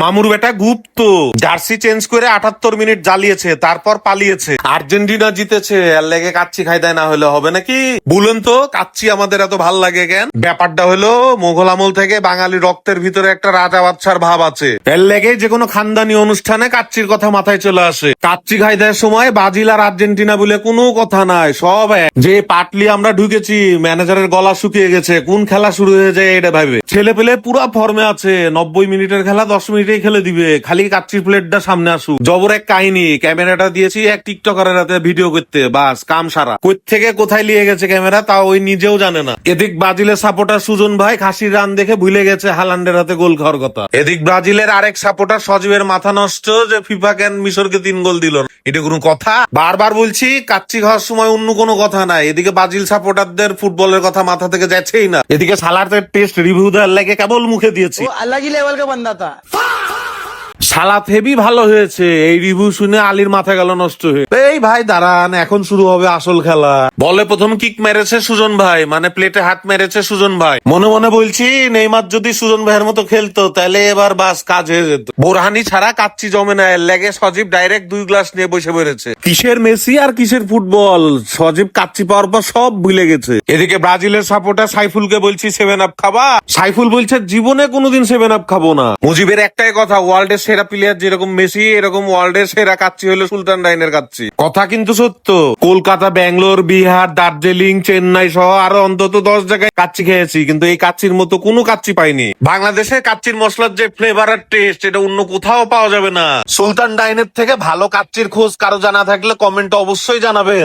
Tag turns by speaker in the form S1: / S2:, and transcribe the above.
S1: মামুর বেটা গুপ্ত jersey change করে 78 মিনিট জ্বালিয়েছে, তারপর পালিয়েছে। আর্জেন্টিনা জিতেছে, এর লেগে কাচ্চি খাই দেয় না হলে হবে নাকি? বলুন তো, কাচ্চি আমাদের এত ভাল লাগে কেন? ব্যাপারটা হলো মোগল আমল থেকে বাঙালি রক্তের ভিতরে একটা রাজা বাদশার ভাব আছে, এর লেগে যে কোনো খানদানি অনুষ্ঠানে কাচ্চির কথা মাথায় চলে আসে। কাচ্চি খাই দেওয়ার সময় ব্রাজিল আর আর্জেন্টিনা বলে কোনো কথা নাই, সব এক। যে পাটলি আমরা ঢুকেছি, ম্যানেজারের গলা শুকিয়ে গেছে, কোন খেলা শুরু হয়ে যায় এটা ভাবে। ছেলে পেলে পুরো ফর্মে আছে, 90 মিনিটের খেলা 10 মিনিটেই খেলে দিবে, খালি কাচ্চির প্লেটটা সামনে আসুক। জবর এক কাহিনী, ক্যামেরাটা দিয়েছি এক টিকটকারের হাতে ভিডিও করতে, বাস কাম সারা। কই থেকে কোথায় নিয়ে গেছে ক্যামেরা তা ওই নিজেও জানে না। এদিক ব্রাজিলের সাপোর্টার সুজন ভাই খাসির রান দেখে ভুলে গেছে হালান্ডের হাতে গোল খাওয়ার কথা। এদিক ব্রাজিলের আরেক সাপোর্টার সজীবের মাথা নষ্ট যে ফিফা কেন মিশরকে 3 গোল দিল না। এটা কোনো কথা? বারবার বলছি কাচ্চি খাওয়ার সময় অন্য কোনো কথা নাই। এদিকে ব্রাজিল সাপোর্টারদের ফুটবলের কথা মাথা থেকে যাচ্ছেই না, এদিকে সালাদের টেস্ট রিভিউ দেওয়ার লাগে কেবল মুখে দিয়েছি।
S2: वो अलग ही लेवल का बंदा था।
S1: সালাদ হেভি ভালো হয়েছে, এই রিভিউ শুনে আলীর মাথা গেল নষ্ট হয়ে। এই ভাই দাঁড়ান, এখন শুরু হবে আসল খেলা। বলে প্রথম কিক মেরেছে সুজন ভাই, মানে প্লেটে হাত মেরেছে সুজন ভাই। মনে মনে বলছি নেইমার যদি সুজন ভাইয়ের মতো খেলতো তাহলে এবার বাস কাজ হয়ে যেত। বোরহানি ছাড়া কাচ্চি জমে না, এর লেগে সজীব ডাইরেক্ট 2 গ্লাস নিয়ে বসে পড়েছে। কিসের মেসি আর কিসের ফুটবল, সজীব কাচ্চি পাওয়ার পর সব ভুলে গেছে। এদিকে ব্রাজিলের সাপোর্টার সাইফুলকে বলছি 7 আপ খাবা, সাইফুল বলছে জীবনে কোনোদিন 7 আপ খাবো না। মুজিবের একটাই কথা, ওয়ার্ল্ডের সেরা প্লেয়ার যেরকম মেসি, এরকম ওয়ার্ল্ডের সেরা কাচ্চি হলো সুলতান ডাইনের কাচ্চি। কথা কিন্তু সত্য। কলকাতা, ব্যাঙ্গালোর, বিহার, দার্জিলিং, চেন্নাই সহ আরো অন্তত 10 জায়গায় কাচ্চি খেয়েছি, কিন্তু এই কাচ্চির মতো কোনো কাচ্চি পাইনি। বাংলাদেশের কাচ্চির মশলার যে ফ্লেভার আর টেস্ট, এটা অন্য কোথাও পাওয়া যাবে না। সুলতান ডাইনের থেকে ভালো কাচ্চির খোঁজ কারো জানা থাকলে কমেন্ট অবশ্যই জানাবে।